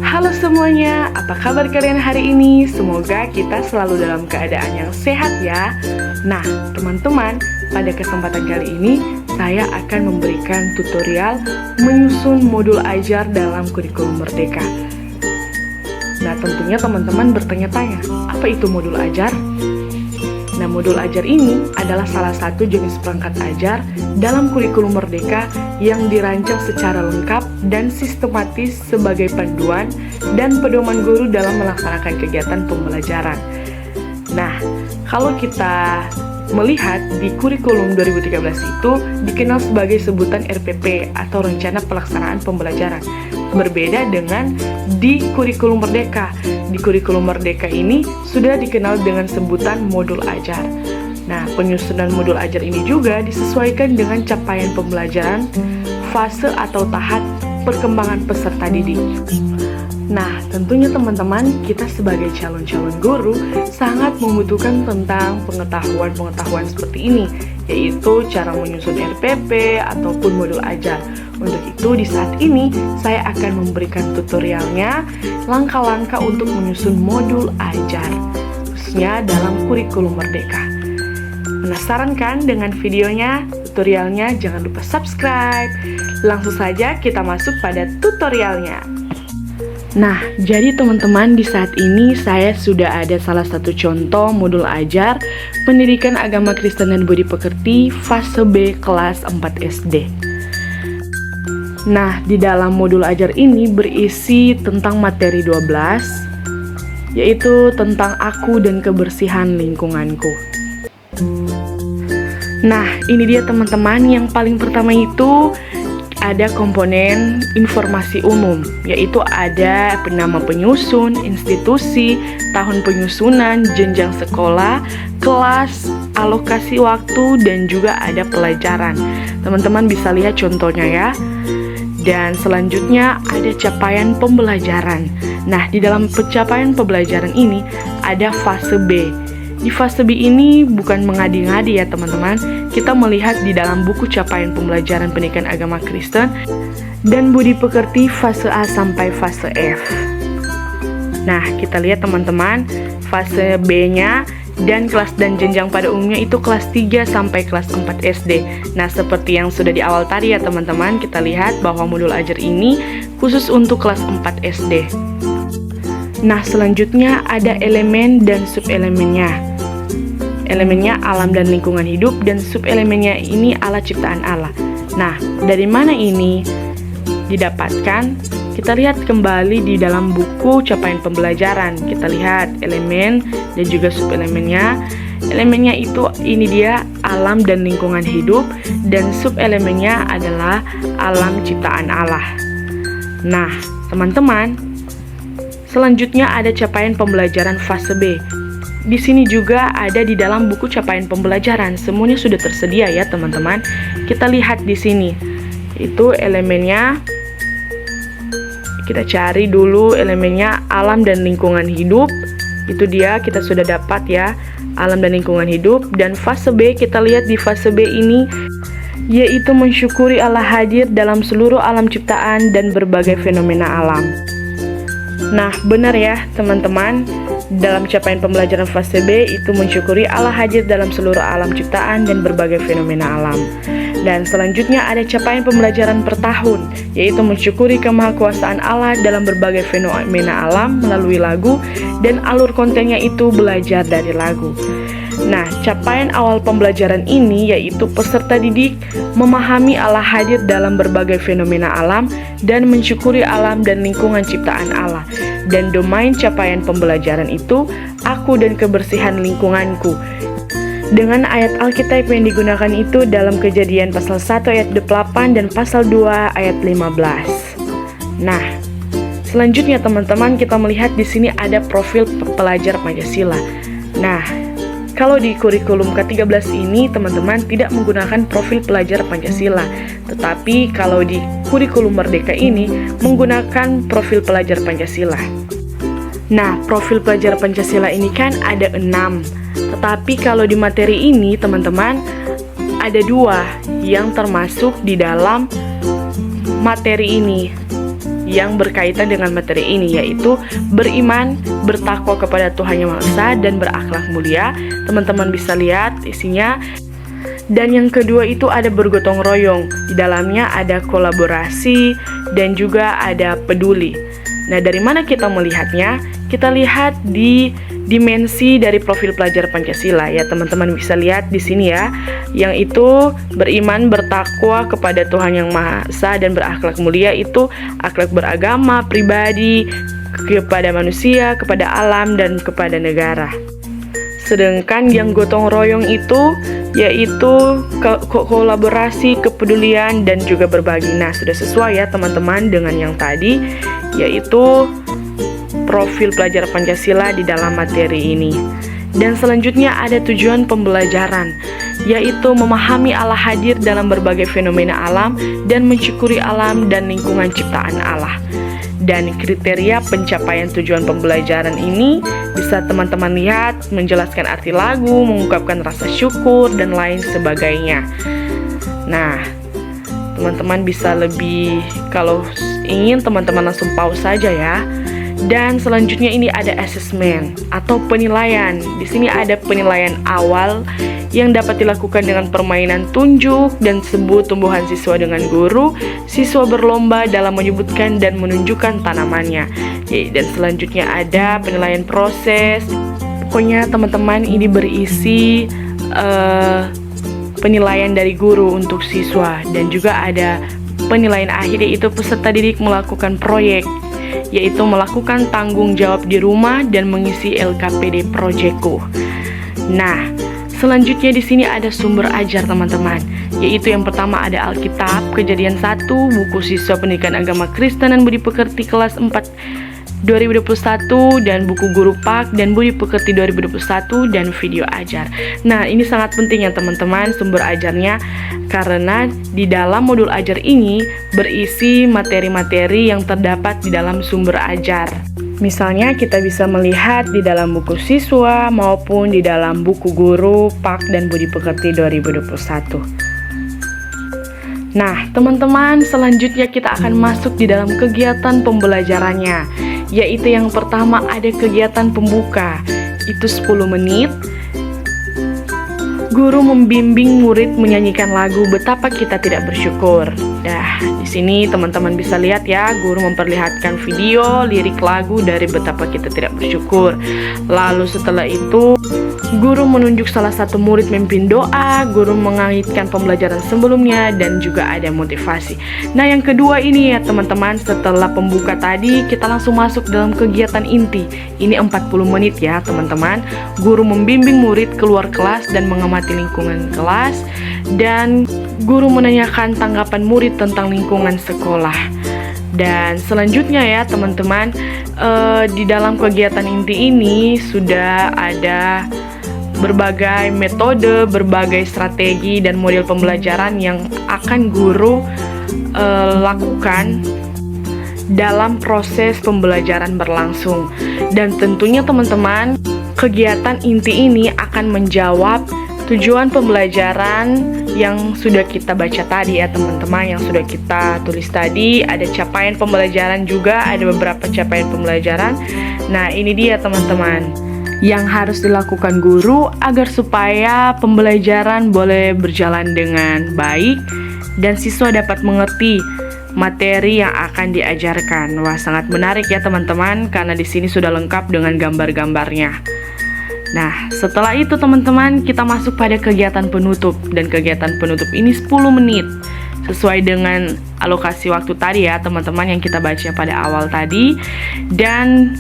Halo semuanya, apa kabar kalian hari ini? Semoga kita selalu dalam keadaan yang sehat ya. Nah, teman-teman, pada kesempatan kali ini saya akan memberikan tutorial menyusun modul ajar dalam kurikulum Merdeka. Nah, tentunya teman-teman bertanya-tanya, apa itu modul ajar? Nah, modul ajar ini adalah salah satu jenis perangkat ajar dalam kurikulum Merdeka yang dirancang secara lengkap dan sistematis sebagai panduan dan pedoman guru dalam melaksanakan kegiatan pembelajaran. Nah, kalau kita melihat di kurikulum 2013 itu dikenal sebagai sebutan RPP atau Rencana Pelaksanaan Pembelajaran. Berbeda dengan di kurikulum Merdeka. Di kurikulum Merdeka ini sudah dikenal dengan sebutan modul ajar. Nah, penyusunan modul ajar ini juga disesuaikan dengan capaian pembelajaran, fase atau tahap perkembangan peserta didik. Nah, tentunya teman-teman, kita sebagai calon-calon guru sangat membutuhkan tentang pengetahuan-pengetahuan seperti ini, yaitu cara menyusun RPP ataupun modul ajar. Untuk itu, di saat ini saya akan memberikan tutorialnya, langkah-langkah untuk menyusun modul ajar, khususnya dalam kurikulum Merdeka. Penasaran kan dengan videonya? Tutorialnya jangan lupa subscribe. Langsung saja kita masuk pada tutorialnya. Nah, jadi teman-teman, di saat ini saya sudah ada salah satu contoh modul ajar Pendidikan Agama Kristen dan Budi Pekerti fase B kelas 4 SD. Nah, di dalam modul ajar ini berisi tentang materi 12, yaitu tentang aku dan kebersihan lingkunganku. Nah, ini dia teman-teman, yang paling pertama itu ada komponen informasi umum, yaitu ada nama penyusun, institusi, tahun penyusunan, jenjang sekolah, kelas, alokasi waktu, dan juga ada pelajaran. Teman-teman bisa lihat contohnya ya. Dan selanjutnya ada capaian pembelajaran. Nah, di dalam pencapaian pembelajaran ini ada fase B. Di fase B ini bukan mengadi-ngadi ya teman-teman. Kita melihat di dalam buku capaian pembelajaran pendidikan agama Kristen dan Budi Pekerti fase A sampai fase F. Nah, kita lihat teman-teman, fase B-nya dan kelas dan jenjang pada umumnya itu kelas 3 sampai kelas 4 SD. Nah, seperti yang sudah di awal tadi ya teman-teman, kita lihat bahwa modul ajar ini khusus untuk kelas 4 SD. Nah, selanjutnya ada elemen dan subelemennya. Elemennya alam dan lingkungan hidup, dan subelemennya ini alat ciptaan Allah. Nah, dari mana ini didapatkan? Kita lihat kembali di dalam buku capaian pembelajaran. Kita lihat elemen dan juga subelemennya. Elemennya itu ini dia alam dan lingkungan hidup, dan subelemennya adalah alam ciptaan Allah. Nah, teman-teman, selanjutnya ada capaian pembelajaran fase B. Di sini juga ada di dalam buku capaian pembelajaran. Semuanya sudah tersedia ya teman-teman. Kita lihat di sini. Itu elemennya. Kita cari dulu elemennya alam dan lingkungan hidup. Itu dia, kita sudah dapat ya, alam dan lingkungan hidup. Dan fase B, kita lihat di fase B ini, yaitu mensyukuri Allah hadir dalam seluruh alam ciptaan dan berbagai fenomena alam. Nah, benar ya teman-teman, dalam capaian pembelajaran fase B itu mensyukuri Allah hadir dalam seluruh alam ciptaan dan berbagai fenomena alam. Dan selanjutnya ada capaian pembelajaran per tahun, yaitu mensyukuri kemahakuasaan Allah dalam berbagai fenomena alam melalui lagu, dan alur kontennya itu belajar dari lagu. Nah, capaian awal pembelajaran ini yaitu peserta didik memahami Allah hadir dalam berbagai fenomena alam dan mensyukuri alam dan lingkungan ciptaan Allah. Dan domain capaian pembelajaran itu aku dan kebersihan lingkunganku. Dengan ayat Alkitab yang digunakan itu dalam Kejadian pasal 1 ayat 8 dan pasal 2 ayat 15. Nah, selanjutnya teman-teman, kita melihat di sini ada profil pelajar Pancasila. Nah, kalau di kurikulum ke-13 ini teman-teman tidak menggunakan profil pelajar Pancasila, tetapi kalau di kurikulum Merdeka ini menggunakan profil pelajar Pancasila. Nah, profil pelajar Pancasila ini kan ada 6, tetapi kalau di materi ini teman-teman ada 2 yang termasuk di dalam materi ini, yang berkaitan dengan materi ini, yaitu beriman, bertakwa kepada Tuhan Yang Maha Esa, dan berakhlak mulia. Teman-teman bisa lihat isinya. Dan yang kedua itu ada bergotong royong. Di dalamnya ada kolaborasi dan juga ada peduli. Nah, dari mana kita melihatnya? Kita lihat di dimensi dari profil pelajar Pancasila ya, teman-teman bisa lihat di sini ya, yang itu beriman, bertakwa kepada Tuhan Yang Maha Esa, dan berakhlak mulia itu akhlak beragama, pribadi, kepada manusia, kepada alam, dan kepada negara. Sedangkan yang gotong royong itu yaitu kolaborasi, kepedulian, dan juga berbagi. Nah, sudah sesuai ya teman-teman dengan yang tadi, yaitu profil pelajar Pancasila di dalam materi ini. Dan selanjutnya ada tujuan pembelajaran, yaitu memahami Allah hadir dalam berbagai fenomena alam dan mensyukuri alam dan lingkungan ciptaan Allah. Dan kriteria pencapaian tujuan pembelajaran ini bisa teman-teman lihat, menjelaskan arti lagu, mengungkapkan rasa syukur, dan lain sebagainya. Nah, teman-teman bisa lebih, kalau ingin teman-teman langsung pause saja ya. Dan selanjutnya ini ada assessment atau penilaian. Di sini ada penilaian awal yang dapat dilakukan dengan permainan tunjuk dan sebut tumbuhan siswa dengan guru. Siswa berlomba dalam menyebutkan dan menunjukkan tanamannya. Dan selanjutnya ada penilaian proses. Pokoknya teman-teman ini berisi penilaian dari guru untuk siswa, dan juga ada penilaian akhir, yaitu peserta didik melakukan proyek, yaitu melakukan tanggung jawab di rumah dan mengisi LKPD Projectku. Nah, selanjutnya di sini ada sumber ajar teman-teman, yaitu yang pertama ada Alkitab, Kejadian 1, buku siswa pendidikan agama Kristen dan Budi Pekerti kelas 4 2021, dan buku guru PAK dan Budi Pekerti 2021, dan video ajar. Nah, ini sangat penting ya teman-teman sumber ajarnya, karena di dalam modul ajar ini berisi materi-materi yang terdapat di dalam sumber ajar. Misalnya kita bisa melihat di dalam buku siswa maupun di dalam buku guru PAK dan Budi Pekerti 2021. Nah, teman-teman, selanjutnya kita akan masuk di dalam kegiatan pembelajarannya, yaitu yang pertama ada kegiatan pembuka, itu 10 menit. Guru membimbing murid menyanyikan lagu Betapa Kita Tidak Bersyukur. Nah, di sini teman-teman bisa lihat ya, guru memperlihatkan video lirik lagu dari Betapa Kita Tidak Bersyukur. Lalu setelah itu, guru menunjuk salah satu murid memimpin doa, guru mengaitkan pembelajaran sebelumnya, dan juga ada motivasi. Nah, yang kedua ini ya teman-teman, setelah pembuka tadi, kita langsung masuk dalam kegiatan inti. Ini 40 menit ya teman-teman. Guru membimbing murid keluar kelas dan mengamati lingkungan kelas, dan guru menanyakan tanggapan murid tentang lingkungan sekolah. Dan selanjutnya ya teman-teman, di dalam kegiatan inti ini sudah ada berbagai metode, berbagai strategi dan model pembelajaran yang akan guru lakukan dalam proses pembelajaran berlangsung. Dan tentunya teman-teman, kegiatan inti ini akan menjawab tujuan pembelajaran yang sudah kita baca tadi ya teman-teman, yang sudah kita tulis tadi. Ada capaian pembelajaran juga, ada beberapa capaian pembelajaran. Nah, ini dia teman-teman yang harus dilakukan guru agar supaya pembelajaran boleh berjalan dengan baik dan siswa dapat mengerti materi yang akan diajarkan. Wah, sangat menarik ya teman-teman, karena di sini sudah lengkap dengan gambar-gambarnya. Nah, setelah itu teman-teman, kita masuk pada kegiatan penutup. Dan kegiatan penutup ini 10 menit sesuai dengan alokasi waktu tadi ya teman-teman yang kita baca pada awal tadi. Dan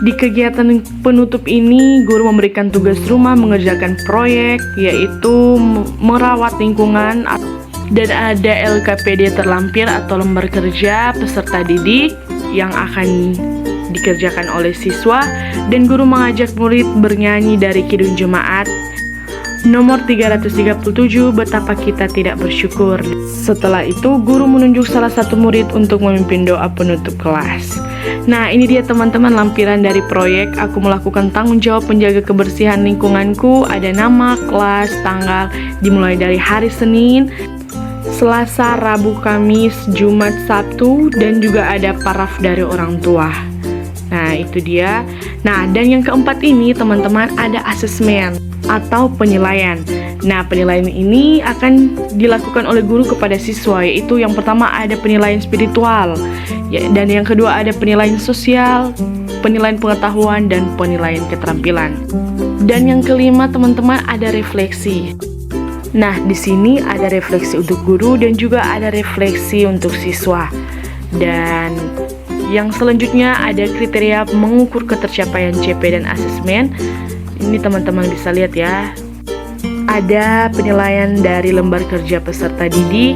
di kegiatan penutup ini, guru memberikan tugas rumah mengerjakan proyek, yaitu merawat lingkungan, dan ada LKPD terlampir atau lembar kerja peserta didik yang akan dikerjakan oleh siswa, dan guru mengajak murid bernyanyi dari Kidung Jemaat nomor 337, Betapa Kita Tidak Bersyukur. Setelah itu, guru menunjuk salah satu murid untuk memimpin doa penutup kelas. Nah, ini dia teman-teman lampiran dari proyek. Aku melakukan tanggung jawab menjaga kebersihan lingkunganku. Ada nama, kelas, tanggal, dimulai dari hari Senin Selasa, Rabu, Kamis, Jumat, Sabtu, dan juga ada paraf dari orang tua. Nah, itu dia. Nah, dan yang keempat ini teman-teman ada asesmen atau penilaian. Nah, penilaian ini akan dilakukan oleh guru kepada siswa, yaitu yang pertama ada penilaian spiritual, ya, dan yang kedua ada penilaian sosial, penilaian pengetahuan, dan penilaian keterampilan. Dan yang kelima teman-teman ada refleksi. Nah, di sini ada refleksi untuk guru dan juga ada refleksi untuk siswa. Dan yang selanjutnya ada kriteria mengukur ketercapaian CP dan asesmen. Ini teman-teman bisa lihat ya. Ada penilaian dari lembar kerja peserta didik,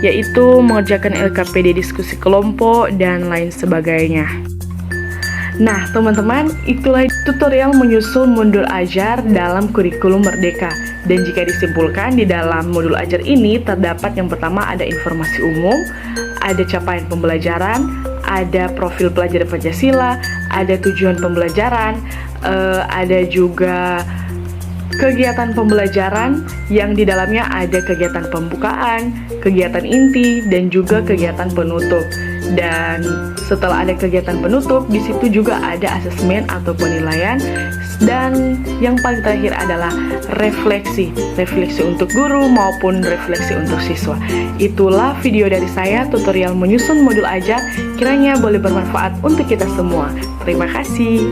yaitu mengerjakan LKPD diskusi kelompok dan lain sebagainya. Nah, teman-teman, itulah tutorial menyusun modul ajar dalam kurikulum Merdeka. Dan jika disimpulkan, di dalam modul ajar ini terdapat yang pertama ada informasi umum, ada capaian pembelajaran, ada profil pelajar Pancasila, ada tujuan pembelajaran, ada juga kegiatan pembelajaran yang di dalamnya ada kegiatan pembukaan, kegiatan inti, dan juga kegiatan penutup. Dan setelah ada kegiatan penutup, di situ juga ada asesmen atau penilaian. Dan yang paling terakhir adalah refleksi untuk guru maupun refleksi untuk siswa. Itulah video dari saya, tutorial menyusun modul ajar. Kiranya boleh bermanfaat untuk kita semua. Terima kasih.